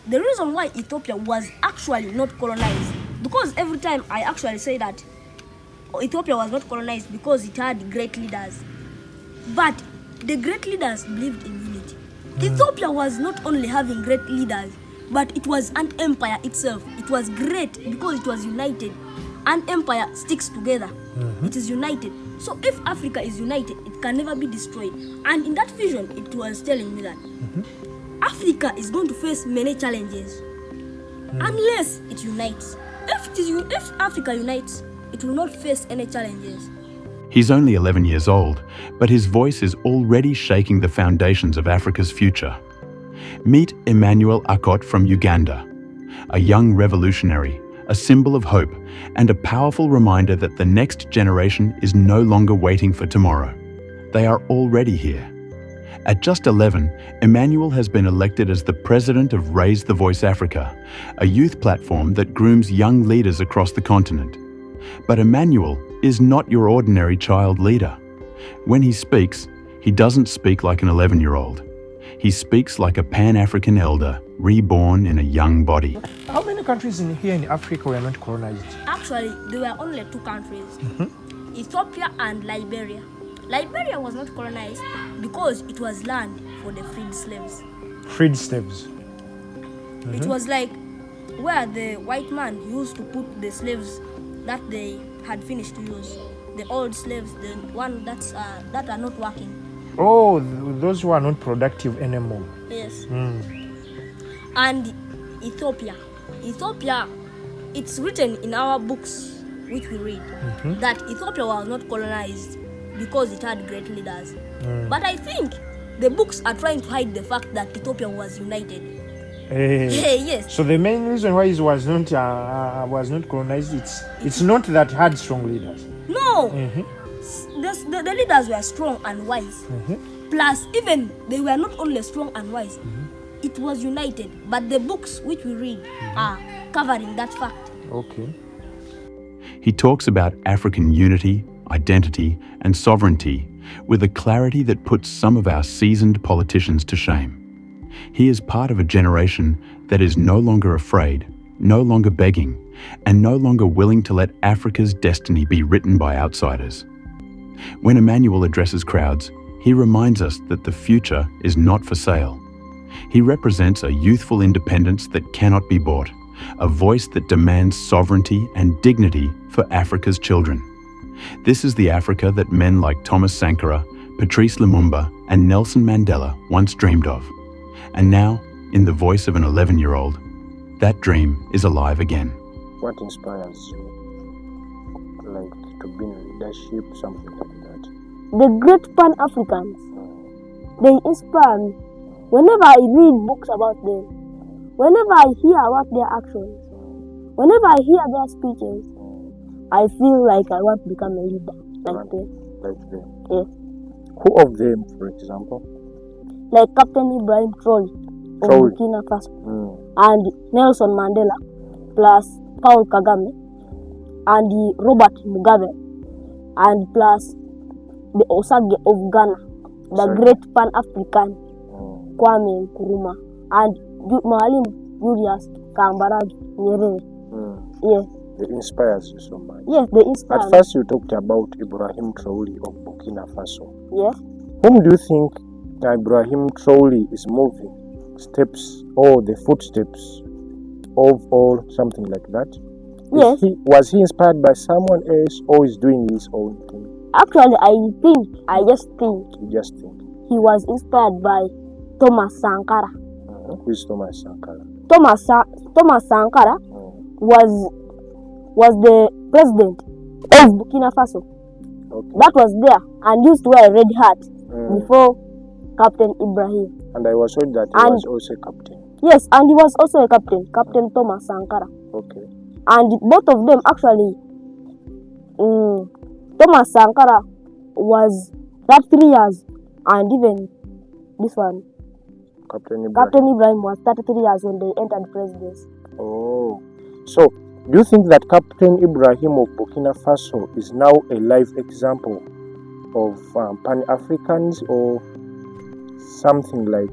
the reason why Ethiopia was actually not colonized, because every time I actually say that Ethiopia was not colonized because it had great leaders, but the great leaders believed in unity. Ethiopia was not only having great leaders, but it was an empire itself. It was great because it was united. An empire sticks together. It is united. So if Africa is united, it can never be destroyed. And in that vision, it was telling me that Africa is going to face many challenges unless it unites. If Africa unites, it will not face any challenges. He's only 11 years old, but his voice is already shaking the foundations of Africa's future. Meet Emmanuel Akot from Uganda, a young revolutionary, a symbol of hope, and a powerful reminder that the next generation is no longer waiting for tomorrow. They are already here. At just 11, Emmanuel has been elected as the president of Raise the Voice Africa, a youth platform that grooms young leaders across the continent. But Emmanuel is not your ordinary child leader. When he speaks, he doesn't speak like an 11-year-old. He speaks like a Pan-African elder, reborn in a young body. How many countries here in Africa were not colonized? Actually, there were only 2 countries, Ethiopia and Liberia. Liberia was not colonized because it was land for the freed slaves. Freed slaves. It was like where the white man used to put the slaves that they had finished to use. The old slaves, the one that are not working. Oh, those who are not productive anymore. Yes. And Ethiopia, it's written in our books which we read that Ethiopia was not colonized because it had great leaders. But I think the books are trying to hide the fact that Ethiopia was united. Yes. So the main reason why it was not colonized, it's not that it had strong leaders. No. The leaders were strong and wise. Plus, even they were not only strong and wise, it was united. But the books which we read are covering that fact. Okay. He talks about African unity, identity, and sovereignty with a clarity that puts some of our seasoned politicians to shame. He is part of a generation that is no longer afraid, no longer begging, and no longer willing to let Africa's destiny be written by outsiders. When Emmanuel addresses crowds, he reminds us that the future is not for sale. He represents a youthful independence that cannot be bought, a voice that demands sovereignty and dignity for Africa's children. This is the Africa that men like Thomas Sankara, Patrice Lumumba, and Nelson Mandela once dreamed of. And now, in the voice of an 11-year-old, that dream is alive again. What inspires you, like to be in leadership, something like that? The great Pan-Africans, they inspire me. Whenever I read books about them, whenever I hear about their actions, whenever I hear their speeches, I feel like I want to become a leader like them. Like them? Yes. Who of them, for example? Like Captain Ibrahim Traore of Burkina Faso and Nelson Mandela, plus Paul Kagame and Robert Mugabe, and plus the Osage of Ghana, the great Pan-African Kwame Nkrumah, and Mwalimu Julius Kambarage Nyerere. Yes. It inspires you so much. Yes, they inspire me. At first you talked about Ibrahim Traore of Burkina Faso. Yes. Whom do you think Ibrahim Traore is moving? Steps or the footsteps of or something like that? Yes. Was he inspired by someone else or is doing his own thing? Actually, I just think You just think. he was inspired by Thomas Sankara. Who is Thomas Sankara? Thomas Sankara was the president of Burkina Faso. Okay. That was there and used to wear a red hat before Captain Ibrahim. And I was told that he was also a captain. Yes, and he was also a captain, Captain Thomas Sankara. Okay. And both of them actually, Thomas Sankara was that 3 years, and even this one, Captain Ibrahim was 33 years when they entered presidency. Oh, so do you think that Captain Ibrahim of Burkina Faso is now a live example of Pan-Africans or something like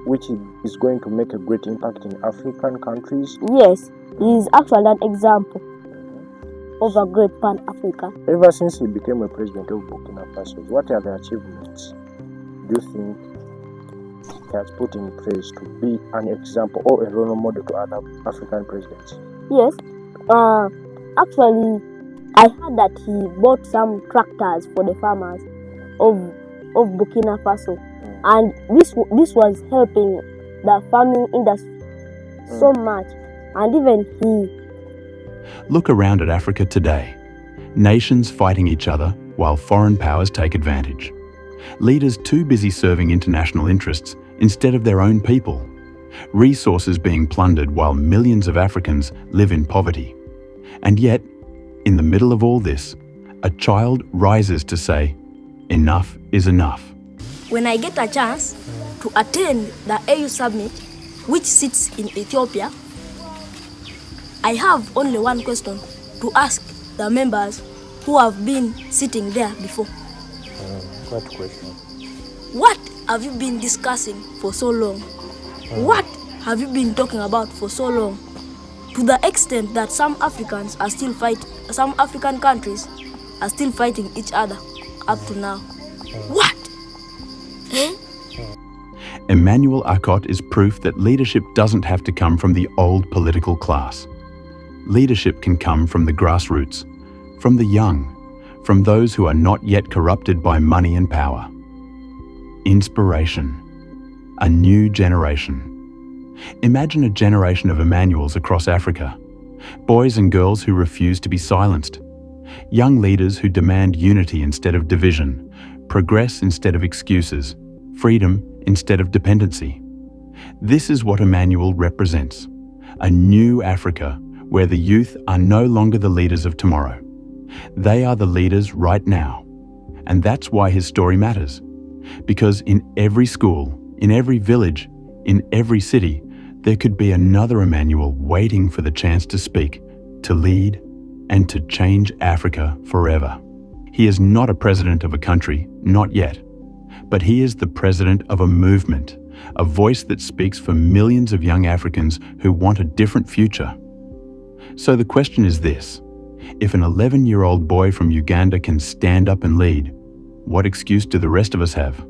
which is going to make a great impact in African countries. Yes, he is actually an example of a great Pan-African. Ever since he became a president of Burkina Faso, what are the achievements do you think he has put in place to be an example or a role model to other African presidents? Yes, actually, I heard that he bought some tractors for the farmers of Burkina Faso, and this was helping the farming industry so much, and even he. Look around at Africa today. Nations fighting each other while foreign powers take advantage. Leaders too busy serving international interests instead of their own people. Resources being plundered while millions of Africans live in poverty. And yet, in the middle of all this, a child rises to say, enough is enough. When I get a chance to attend the AU summit, which sits in Ethiopia, I have only one question to ask the members who have been sitting there before. What question? What have you been discussing for so long? What have you been talking about for so long? To the extent that some African countries are still fighting each other up to now. What? Emmanuel Akot is proof that leadership doesn't have to come from the old political class. Leadership can come from the grassroots, from the young, from those who are not yet corrupted by money and power. Inspiration. A new generation. Imagine a generation of Emmanuels across Africa. Boys and girls who refuse to be silenced. Young leaders who demand unity instead of division, progress instead of excuses, freedom instead of dependency. This is what Emmanuel represents. A new Africa where the youth are no longer the leaders of tomorrow. They are the leaders right now. And that's why his story matters. Because in every school, in every village, in every city, there could be another Emmanuel waiting for the chance to speak, to lead, and to change Africa forever. He is not a president of a country, not yet. But he is the president of a movement, a voice that speaks for millions of young Africans who want a different future. So the question is this: if an 11-year-old boy from Uganda can stand up and lead, what excuse do the rest of us have?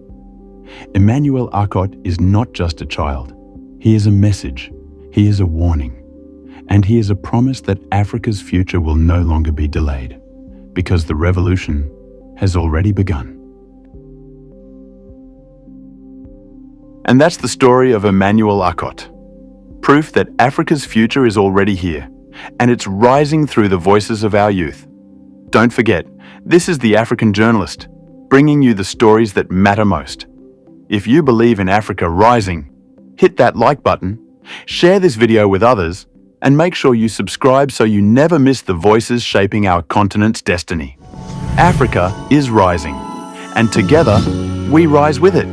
Emmanuel Akot is not just a child. He is a message, he is a warning, and he is a promise that Africa's future will no longer be delayed, because the revolution has already begun. And that's the story of Emmanuel Akot. Proof that Africa's future is already here, and it's rising through the voices of our youth. Don't forget, this is The African Journalist, bringing you the stories that matter most. If you believe in Africa rising, hit that like button, share this video with others, and make sure you subscribe so you never miss the voices shaping our continent's destiny. Africa is rising, and together, we rise with it.